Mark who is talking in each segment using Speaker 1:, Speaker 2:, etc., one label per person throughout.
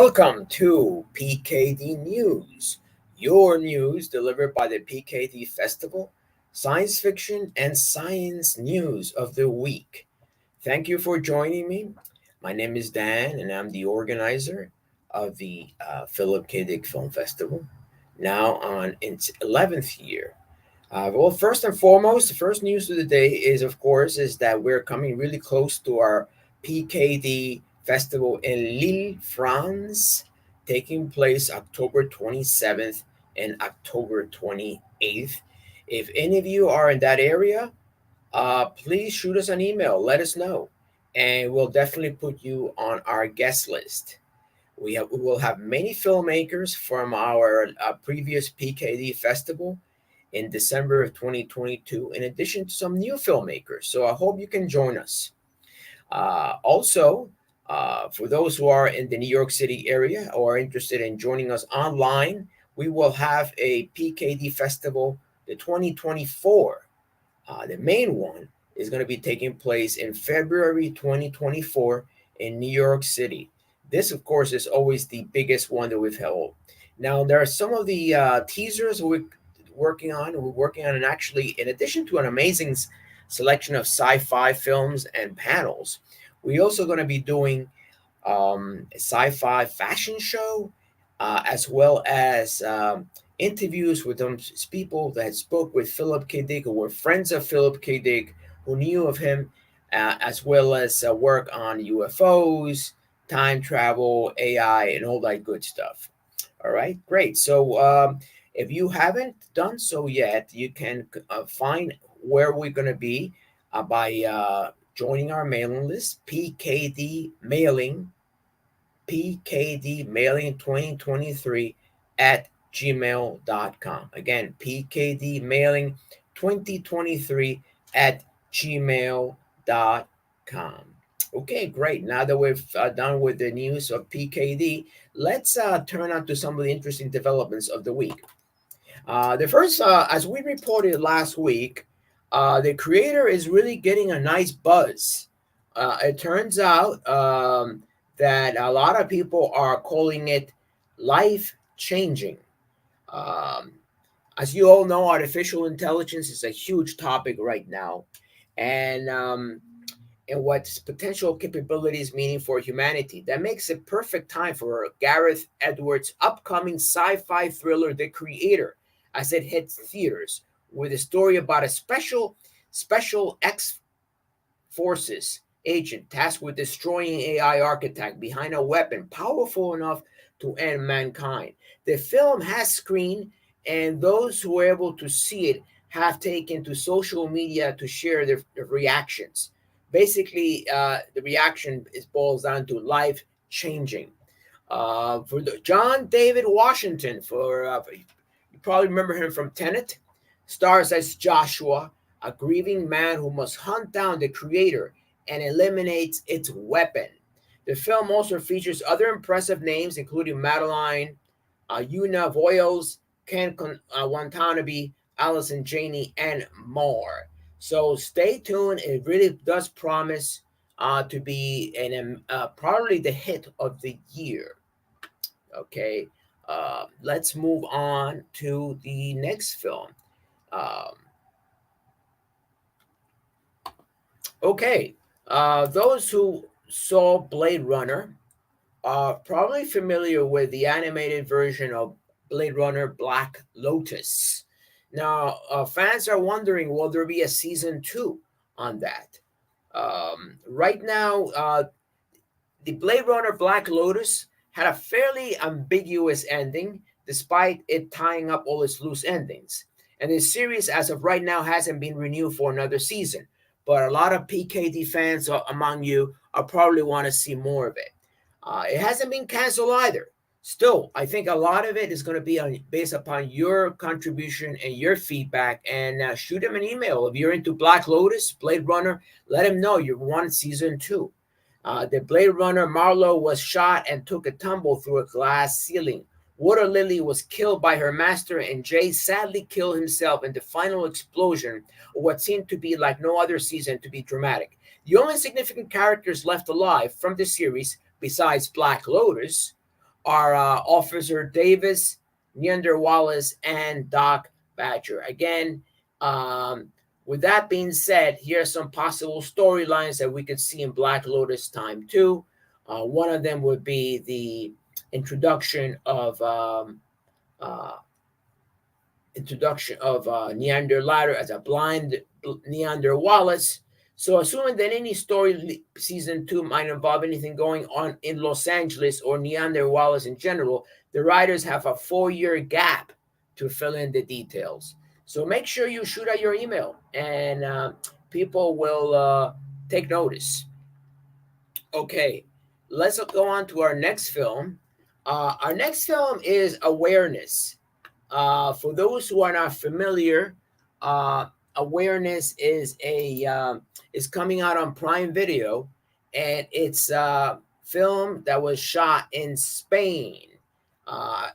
Speaker 1: Welcome to PKD News, your news delivered by the PKD Festival, science fiction and science news of the week. Thank you for joining me. My name is Dan, and I'm the organizer of the Philip K. Dick Film Festival, now on its 11th year. Well, first and foremost, the first news of the day is, of course, is that we're coming really close to our PKD festival in Lille, France, taking place October 27th and October 28th. If any of you are in that area, please shoot us an email. Let us know, and we'll definitely put you on our guest list. We will have many filmmakers from our previous PKD festival in December of 2022, in addition to some new filmmakers. So I hope you can join us. Also, for those who are in the New York City area or are interested in joining us online, we will have a PKD festival, the 2024. The main one is going to be taking place in February 2024 in New York City. This, of course, is always the biggest one that we've held. Now, there are some of the teasers we're working on. And actually, in addition to an amazing selection of sci-fi films and panels, we're also going to be doing a sci-fi fashion show, as well as interviews with them people that spoke with Philip K. Dick, who were friends of Philip K. Dick, who knew of him, as well as work on UFOs, time travel, AI, and all that good stuff. All right, great. So if you haven't done so yet, you can find where we're going to be by joining our mailing list, PKD Mailing 2023 at gmail.com. Again, PKD Mailing 2023 at gmail.com. Okay, great. Now that we've done with the news of PKD, let's turn on to some of the interesting developments of the week. The first, as we reported last week, the creator is really getting a nice buzz. It turns out that a lot of people are calling it life changing. Um, as you all know, artificial intelligence is a huge topic right now, and what potential capabilities meaning for humanity. That makes it perfect time for Gareth Edwards' upcoming sci-fi thriller, The Creator, as it hits theaters with a story about a special X forces agent tasked with destroying AI architect behind a weapon powerful enough to end mankind. The film has screened, and those who were able to see it have taken to social media to share their reactions. Basically, the reaction boils down to life changing. For John David Washington, you probably remember him from Tenet, stars as Joshua, a grieving man who must hunt down the creator and eliminates its weapon. The film also features other impressive names, including Madeline Yuna Voyles, Ken Watanabe, Allison Janney, and more. So stay tuned. It really does promise to be probably the hit of the year. Okay, let's move on to the next film. Um, okay, those who saw Blade Runner are probably familiar with the animated version of Blade Runner Black Lotus. Now, fans are wondering, will there be a season 2 on that? Right now, the Blade Runner Black Lotus had a fairly ambiguous ending, despite it tying up all its loose endings. And the series, as of right now, hasn't been renewed for another season. But a lot of PKD fans among you are probably want to see more of it. It hasn't been canceled either. Still, I think a lot of it is going to be based upon your contribution and your feedback. And shoot them an email. If you're into Black Lotus, Blade Runner, let them know you want season 2. The Blade Runner Marlowe was shot and took a tumble through a glass ceiling. Water Lily was killed by her master, and Jay sadly killed himself in the final explosion of what seemed to be like no other season to be dramatic. The only significant characters left alive from the series, besides Black Lotus, are Officer Davis, Neander Wallace, and Doc Badger. Again, um, with that being said, here are some possible storylines that we could see in Black Lotus Time 2. One of them would be the introduction of uh, Neander Ladder as a blind Neander Wallace. So, assuming that any story season 2 might involve anything going on in Los Angeles or Neander Wallace in general, the writers have a 4-year gap to fill in the details. So, make sure you shoot out your email and people will take notice. Okay, let's go on to our next film. Our next film is Awareness. For those who are not familiar, uh, Awareness is coming out on Prime Video, and it's a film that was shot in Spain. Uh,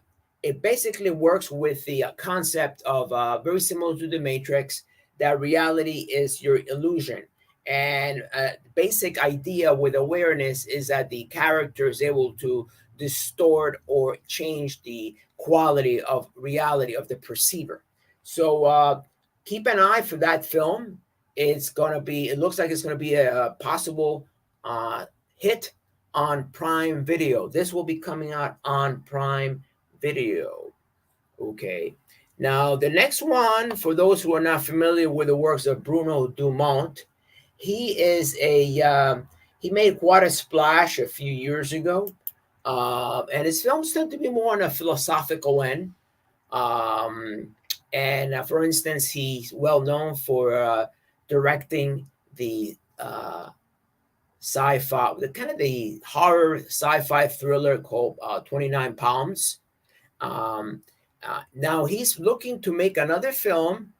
Speaker 1: it basically works with the concept of very similar to The Matrix, that reality is your illusion. And the basic idea with Awareness is that the character is able to distort or change the quality of reality of the perceiver. So keep an eye for that film. It looks like it's gonna be a possible uh, hit on Prime Video. This will be coming out on Prime Video. Okay. Now the next one, for those who are not familiar with the works of Bruno Dumont, he is he made quite a splash a few years ago, and his films tend to be more on a philosophical end. Um, and for instance, he's well known for directing the sci-fi, the kind of the horror sci-fi thriller called 29 Palms. Um, Now he's looking to make another film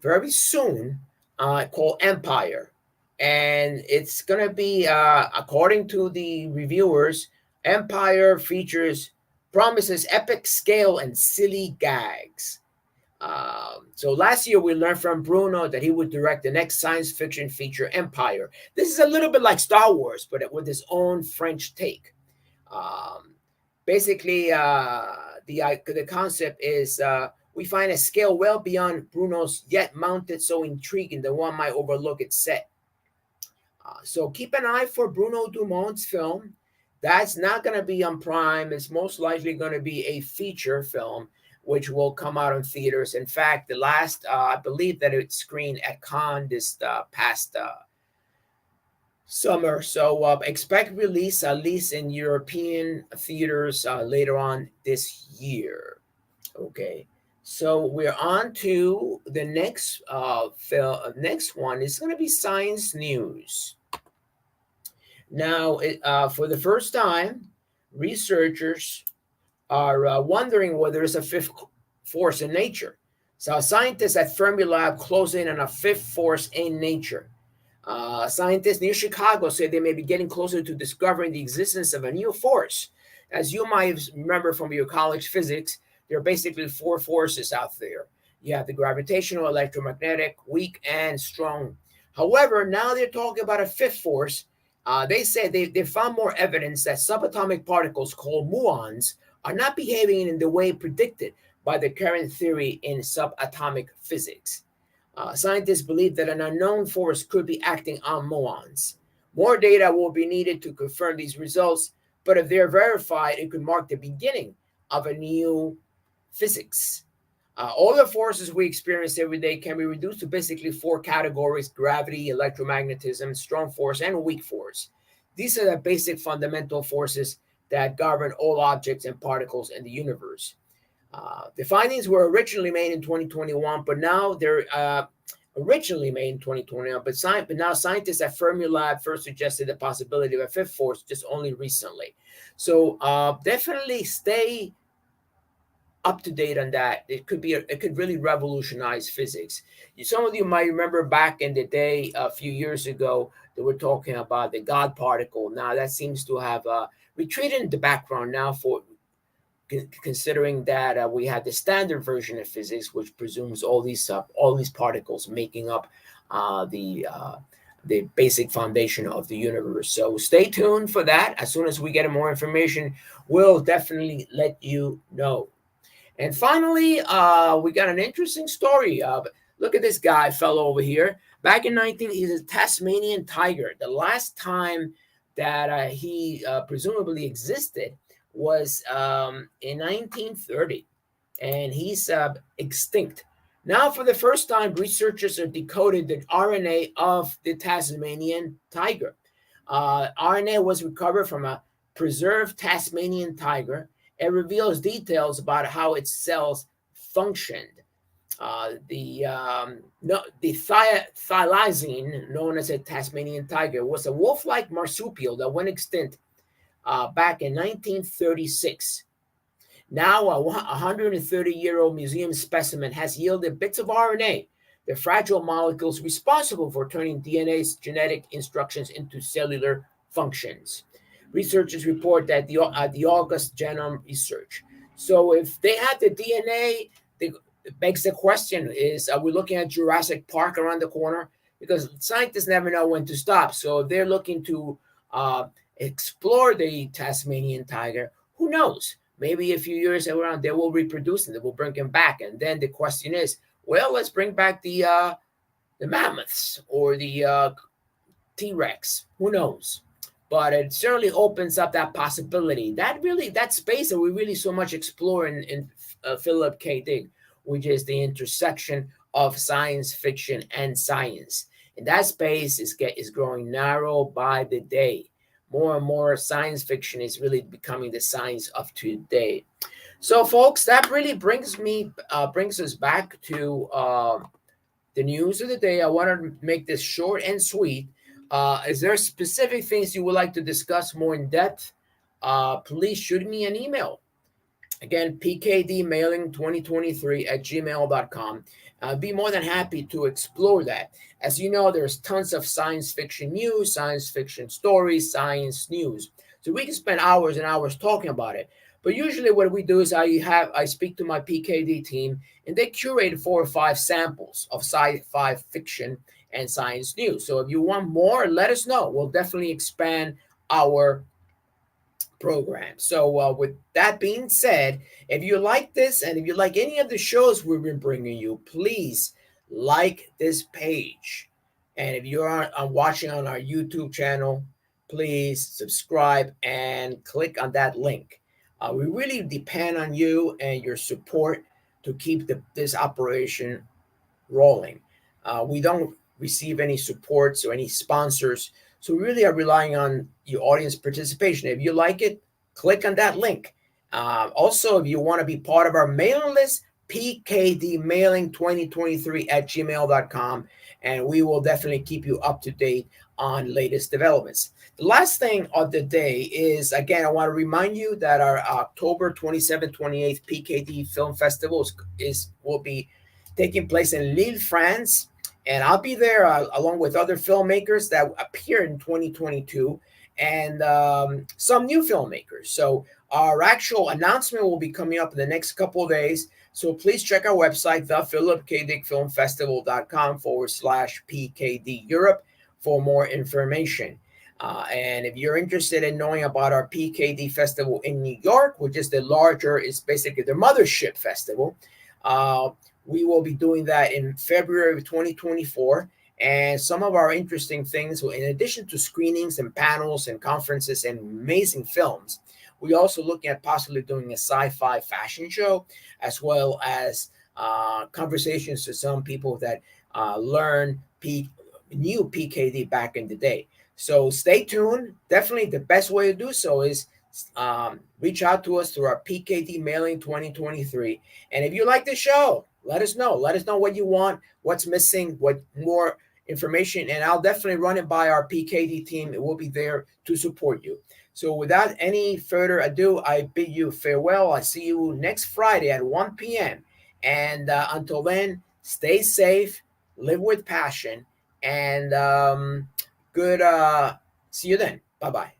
Speaker 1: very soon called Empire. And it's going to be, according to the reviewers, Empire promises epic scale and silly gags. So last year we learned from Bruno that he would direct the next science fiction feature, Empire. This is a little bit like Star Wars, but with his own French take. Um, Basically, the concept is we find a scale well beyond Bruno's, yet mounted so intriguing that one might overlook its set. So keep an eye for Bruno Dumont's film. That's not going to be on Prime. It's most likely going to be a feature film, which will come out in theaters. In fact, the last, I believe that it screened at Cannes this past summer. So expect release at least in European theaters later on this year. Okay. So we're on to the next film. Next one is going to be science news. Now, for the first time, researchers are wondering whether there's a fifth force in nature. So scientists at Fermilab close in on a fifth force in nature. Scientists near Chicago say they may be getting closer to discovering the existence of a new force. As you might remember from your college physics, there are basically 4 forces out there. You have the gravitational, electromagnetic, weak, and strong. However, now they're talking about a fifth force. They say they found more evidence that subatomic particles called muons are not behaving in the way predicted by the current theory in subatomic physics. Scientists believe that an unknown force could be acting on muons. More data will be needed to confirm these results, but if they're verified, it could mark the beginning of a new physics. All the forces we experience every day can be reduced to basically 4 categories: gravity, electromagnetism, strong force, and weak force. These are the basic fundamental forces that govern all objects and particles in the universe. The findings were originally made in 2021, but now they're originally made in 2021. But now scientists at Fermilab first suggested the possibility of a fifth force just only recently. So definitely stay up to date on that. It could really revolutionize physics. Some of you might remember back in the day, a few years ago, they were talking about the God particle. Now that seems to have retreated in the background now, for considering that we had the standard version of physics, which presumes all these particles making up the the basic foundation of the universe. So stay tuned for that. As soon as we get more information, we'll definitely let you know. And finally, we got an interesting story. Look at this guy, fellow over here. Back in he's a Tasmanian tiger. The last time that he presumably existed was in 1930, and he's extinct. Now, for the first time, researchers have decoded the RNA of the Tasmanian tiger. RNA was recovered from a preserved Tasmanian tiger. It reveals details about how its cells functioned. The thylacine, known as a Tasmanian tiger, was a wolf-like marsupial that went extinct back in 1936. Now, a 130-year-old museum specimen has yielded bits of RNA, the fragile molecules responsible for turning DNA's genetic instructions into cellular functions. Researchers report that the August Genome Research. So if they had the DNA, it begs the question is, are we looking at Jurassic Park around the corner? Because scientists never know when to stop. So if they're looking to explore the Tasmanian tiger, who knows? Maybe a few years around, they will reproduce and they will bring him back. And then the question is, well, let's bring back the mammoths or the T-Rex. Who knows? But it certainly opens up that possibility. That space that we really so much explore in Philip K. Dick, which is the intersection of science fiction and science. And that space is growing narrow by the day. More and more science fiction is really becoming the science of today. So, folks, that really brings us back to the news of the day. I wanted to make this short and sweet. Is there specific things you would like to discuss more in depth? Please shoot me an email. Again, pkdmailing2023@gmail.com. I'd be more than happy to explore that. As you know, there's tons of science fiction news, science fiction stories, science news. So we can spend hours and hours talking about it. But usually what we do is I speak to my PKD team, and they curate 4 or 5 samples of sci-fi fiction and science news. So if you want more, let us know. We'll definitely expand our program. So with that being said, if you like this and if you like any of the shows we've been bringing you, please like this page. And if you're watching on our YouTube channel, please subscribe and click on that link. We really depend on you and your support to keep this operation rolling. We don't receive any supports or any sponsors, so we really are relying on your audience participation. If you like it, click on that link. Also, if you want to be part of our mailing list, pkdmailing2023@gmail.com, and we will definitely keep you up to date on latest developments. The last thing of the day is, again, I want to remind you that our October 27th, 28th PKD Film Festival will be taking place in Lille, France. And I'll be there along with other filmmakers that appeared in 2022 and some new filmmakers. So our actual announcement will be coming up in the next couple of days. So please check our website, thephilipkdickfilmfestival.com/PKD Europe for more information. And if you're interested in knowing about our PKD Festival in New York, which is it's basically the mothership festival, we will be doing that in February of 2024. And some of our interesting things, in addition to screenings and panels and conferences and amazing films, we're also looking at possibly doing a sci-fi fashion show, as well as conversations with some people that learn new PKD back in the day. So stay tuned. Definitely the best way to do so is reach out to us through our PKD Mailing 2023. And if you like the show, let us know. Let us know what you want, what's missing, what more information, and I'll definitely run it by our PKD team. It will be there to support you. So without any further ado, I bid you farewell. I see you next Friday at 1 p.m. And until then, stay safe, live with passion, and see you then. Bye-bye.